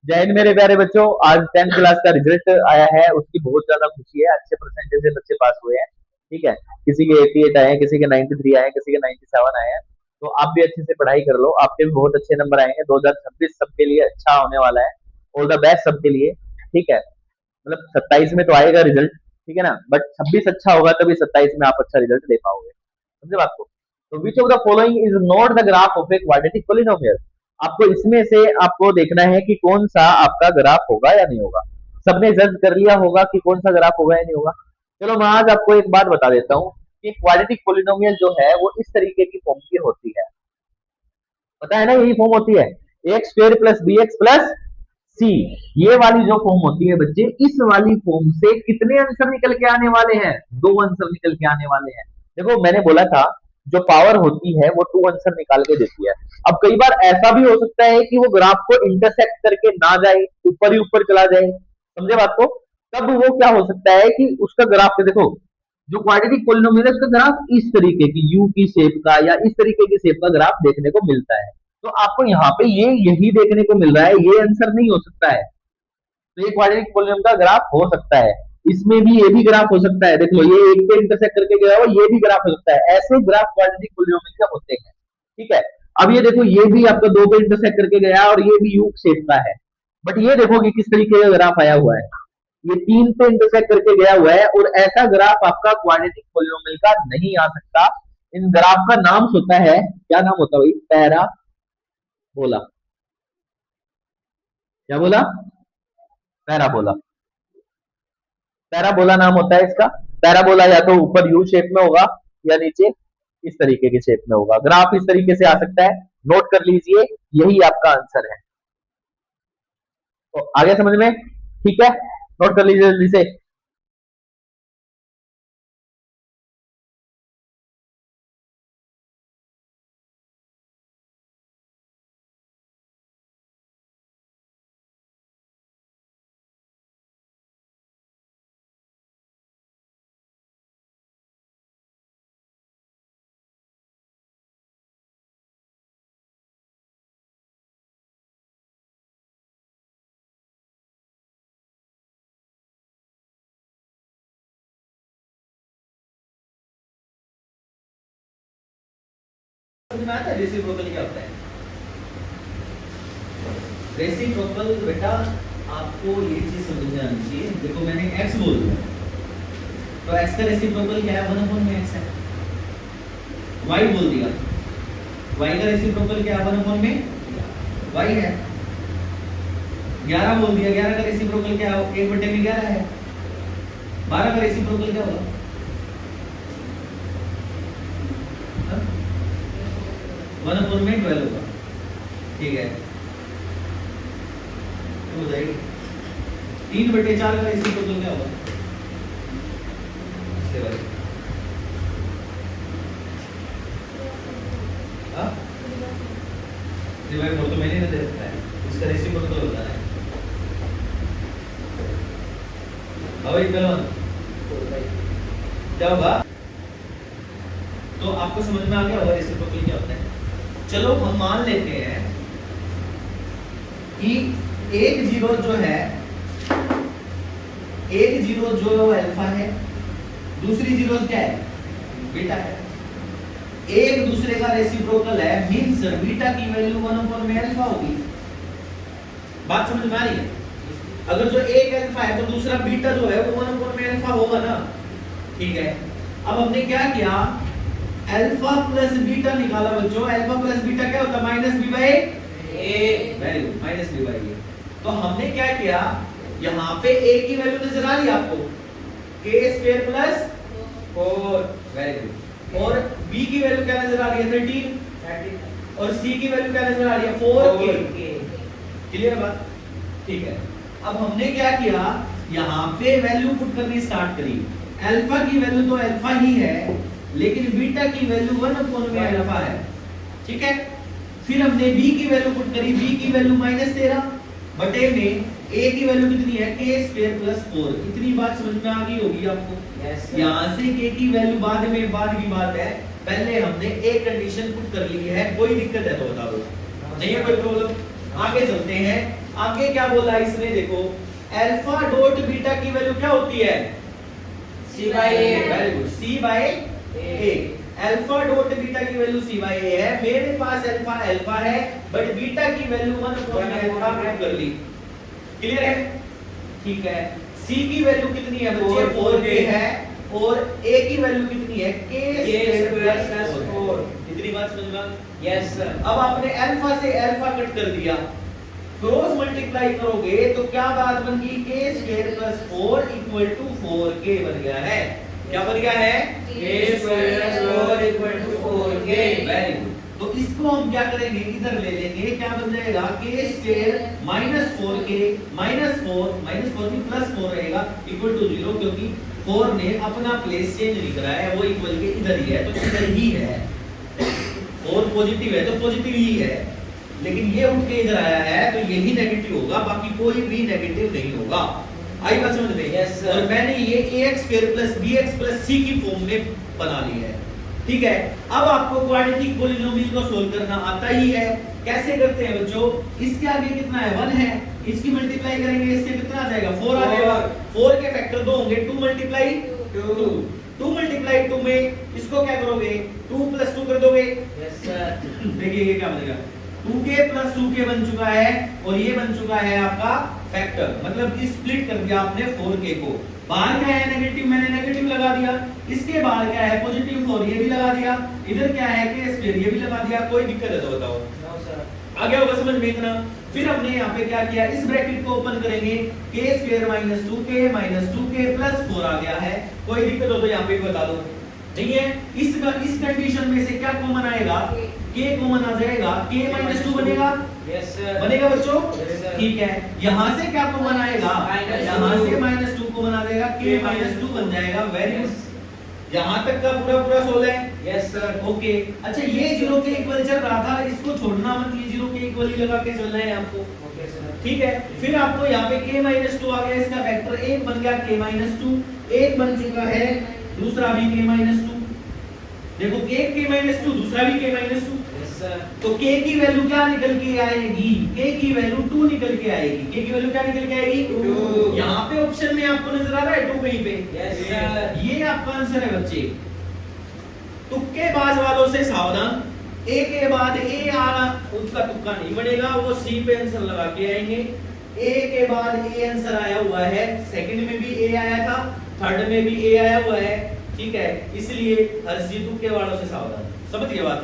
जय हिंद मेरे प्यारे बच्चों। आज 10th क्लास का रिजल्ट आया है, उसकी बहुत ज्यादा खुशी है। अच्छे परसेंटेज से बच्चे पास हुए हैं। ठीक है, किसी के 88 आए हैं, किसी के 93 आए हैं, किसी के 97 आए हैं। तो आप भी अच्छे से पढ़ाई कर लो, आपके भी बहुत अच्छे नंबर आएंगे। 2026 सबके लिए अच्छा होने वाला है। ऑल द बेस्ट सबके लिए। ठीक है, मतलब 27 में तो आएगा रिजल्ट, ठीक है ना, बट 26 अच्छा होगा तभी 27 में आप अच्छा रिजल्ट दे पाओगे। समझे बात को? तो which of the following is not the graph of a quadratic polynomial. आपको इसमें से आपको देखना है कि कौन सा आपका ग्राफ होगा या नहीं होगा। सबने जज कर लिया होगा कि कौन सा ग्राफ होगा या नहीं होगा। चलो मैं आज आपको एक बात बता देता हूँ कि क्वाड्रेटिक पॉलिनोमियल जो है वो इस तरीके की फॉर्म की होती है। पता है ना, यही फॉर्म होती है, x square plus b x plus c. ये वाली जो फॉर्म होती है बच्चे, इस वाली फॉर्म से कितने आंसर निकल के आने वाले हैं? दो आंसर निकल के आने वाले हैं। देखो मैंने बोला था जो पावर होती है वो टू आंसर निकाल के देती है। अब कई बार ऐसा भी हो सकता है कि वो ग्राफ को इंटरसेक्ट करके ना जाए, ऊपर ही ऊपर चला जाए। समझे बात को? तब वो क्या हो सकता है कि उसका ग्राफ के देखो, जो क्वाड्रेटिक पॉलिनोमियल है उसका ग्राफ इस तरीके की यू की शेप का या इस तरीके की शेप का ग्राफ देखने को मिलता है। तो आपको यहाँ पे ये यही देखने को मिल रहा है, ये आंसर नहीं हो सकता है। तो ये क्वाड्रेटिक पॉलिनोमियल का ग्राफ हो सकता है। इसमें भी ये भी ग्राफ हो सकता है। देख लो, ये एक पे इंटरसेक्ट करके गया हो, ये भी ग्राफ हो सकता है। ऐसे ग्राफ क्वाड्रेटिक पॉलिनोमियल के होते हैं। ठीक है, अब ये देखो, ये भी आपका दो पे इंटरसेक्ट करके गया और ये भी यू शेप का है। बट ये देखो कि किस तरीके का ग्राफ आया हुआ है, ये तीन पे इंटरसेक्ट करके गया हुआ है और ऐसा ग्राफ आपका क्वाड्रेटिक पॉलिनोमियल का नहीं आ सकता। इन ग्राफ का नाम होता है, क्या नाम होता है भाई? पैराबोला। क्या बोला? पैराबोला। पैराबोला नाम होता है इसका। पैराबोला या तो ऊपर यू शेप में होगा या नीचे इस तरीके की शेप में होगा। ग्राफ इस तरीके से आ सकता है, नोट कर लीजिए, यही आपका आंसर है। तो आगे समझ में? ठीक है, नोट कर लीजिए जल्दी से। समझ में आता है रेसिप्रोकल क्या होता है? रेसिप्रोकल बेटा आपको ये चीज समझ में आनी चाहिए। देखो मैंने x बोल दिया, तो x का रेसिप्रोकल क्या है? 1 में x है। y बोल दिया, y का रेसिप्रोकल क्या है? 1 में y है। 11 बोल दिया, 11 का रेसिप्रोकल क्या है? 1/11 है। 12 का रेसिप्रोकल क्या होगा? 1 में 12 होगा। ठीक है, हो जाएगी। 3/4 का रेसिप्रोकल क्या होगा? इसके बाद डिवाइड तो मैंने नहीं दे सकता है, इसका रेसिप्रोकल होता है। अब एक क्या होगा? तो आपको समझ में आ गया होगा रेसिप्रोकल क्या होता है। चलो हम मान लेते हैं कि एक जीरो जो है, एक जीरो जो अल्फा है, दूसरी जीरो क्या है? बीटा है। एक दूसरे का रेसिप्रोकल है, मींस बीटा की वैल्यू 1 में अल्फा होगी। बात समझ में आ रही है? अगर जो एक अल्फा है तो दूसरा बीटा जो है वो 1 में अल्फा होगा ना। ठीक है, अब हमने क्या किया? अल्फा प्लस बीटा निकाला बच्चों। अल्फा प्लस बीटा क्या होता है? Minus b by a. Very good, minus b by a. तो हमने क्या किया, यहाँ पे ए की वैल्यू नजर आ रही है आपको? के स्क्वायर प्लस 4। Very good. और बी की वैल्यू क्या नजर आ रही है? 13। और सी की वैल्यू क्या नजर आ रही है? 4 के। क्लियर बात? ठीक है, अब हमने क्या किया, यहाँ पे वैल्यू पुट करनी स्टार्ट करी। अल्फा की वैल्यू तो अल्फा ही है, लेकिन बीटा की वैल्यू 1 में अल्फा है। ठीक है, फिर हमने b की वैल्यू पुट करी। b की वैल्यू -13 बटे में a की वैल्यू कितनी है? k square plus 4। इतनी बात समझ में आ गई होगी आपको। यहाँ से k की वैल्यू बाद में, बाद की बात है, पहले हमने एक कंडीशन पुट कर ली है। कोई दिक्कत है तो बता दो। नहीं है कोई प्रॉब्लम। आगे चलते हैं, आगे क्या बोला इसने, देखो अल्फा डॉट बीटा की वैल्यू क्या होती है, C by A। Very good, C by A। Alpha dot beta की वैल्यू C by A है, मेरे पास अल्फा अल्फा है बट बीटा की वैल्यू 1 अल्फा पुट कर ली, क्लियर है, ठीक है। C की वैल्यू कितनी है बच्चे, 4k है, और A की वैल्यू कितनी है, k प्लस 4। इतनी बात समझ में? Yes sir. अब आपने अल्फा से अल्फा कट कर दिया, क्रॉस मल्टीप्लाई करोगे तो क्या बात बन गई, k square plus 4 equal to 4k बन गया है। क्या बन गया है, k square plus 4 equal to 4k। Very good. तो इसको हम क्या करेंगे, इधर ले लेंगे, क्या बन जाएगा, k square minus 4k minus 4 की प्लस 4 रहेगा इक्वल टू 0, क्योंकि 4 ने अपना प्लेस चेंज नहीं करा है, वो इक्वल के इधर ही है, तो इधर ही है। 4 पॉजिटिव है तो पॉजिटिव ही है, लेकिन ये उठ के इधर आया है तो यही नेगेटिव होगा, बाकी कोई भी नेगेटिव नहीं होगा। आई बात समझ में? Yes sir. और मैंने ये ax square plus bx plus c की फॉर्म में बना ली है, ठीक है। अब आपको क्वाड्रेटिक पॉलिनोमियल को सोल्व करना आता ही है। कैसे करते हैं बच्चों, इसके आगे कितना है, 1 है, इसकी मल्टीप्लाई करेंगे, इससे कितना आ जाएगा, 4 आ जाएगा। 4 के फैक्टर 2 होंगे, 2 मल्टीप्लाई 2 मल्टीप्लाई 2 में इसको क्या करोगे, 2 प्लस 2 कर दोगे। Yes sir. देखिए ये क्या बनेगा, 2k प्लस 2k बन चुका है, और ये बन चुका है आपका फैक्टर, मतलब कि स्प्लिट कर दिया आपने 4k को। बाहर क्या है, नेगेटिव, मैंने नेगेटिव लगा दिया, इसके बाहर क्या है, पॉजिटिव 4, ये भी लगा दिया, इधर क्या है k स्क्वायर, ये भी लगा दिया। कोई दिक्कत है तो बताओ, नो सर। आ गया होगा समझ में इतना। फिर हमने यहाँ पे क्या किया, इस ब्रैकेट को ओपन करेंगे, k square minus 2k plus 4 आ गया है। कोई दिक्कत हो तो यहाँ पे बता दो, नहीं है। इस कंडीशन में से क्या कॉमन आएगा, k कॉमन आ जाएगा, k माइनस 2 बनेगा, यस सर। बनेगा बच्चों, Yes, sir. ठीक है। यहाँ से क्या कॉमन आएगा, Minus यहाँ 2. से माइनस 2 कॉमन आ जाएगा, k माइनस 2 बन जाएगा। वेरी गुड, यहाँ तक का पूरा सोल्व है। Yes sir. ओके, अच्छा ये 0 के इक्वल चल रहा था, इसको छोड़ना मत, ये 0 के इक्वल ही लगा के चलना है आपको, ओके सर। ठीक है। फिर आपको यहाँ पे k माइनस 2 आ गया, इसका फैक्टर 1 बन गया, k माइनस 2 1 बन चुका है, दूसरा भी k माइनस 2, देखो एक k माइनस 2, दूसरा भी k माइनस 2, यस सर। तो k की वैल्यू क्या निकल के आएगी, k की वैल्यू 2 निकल के आएगी। k की वैल्यू क्या निकल के आएगी, 2। यहाँ पे ऑप्शन में आपको नजर आ रहा है 2 कहीं पे, यस सर। ये आपका आंसर है बच्चे। तुक्केबाज वालों से सावधान, a के बाद a आना उसका तुक्का नहीं बनेगा, वो c पे आंसर लगा के आएंगे। a के बाद a आंसर आया हुआ है, सेकंड में भी a आया था, थर्ड में भी a आया हुआ है, ठीक है। इसलिए हर चीज तुक्के वालों से सावधान, समझ गए बात।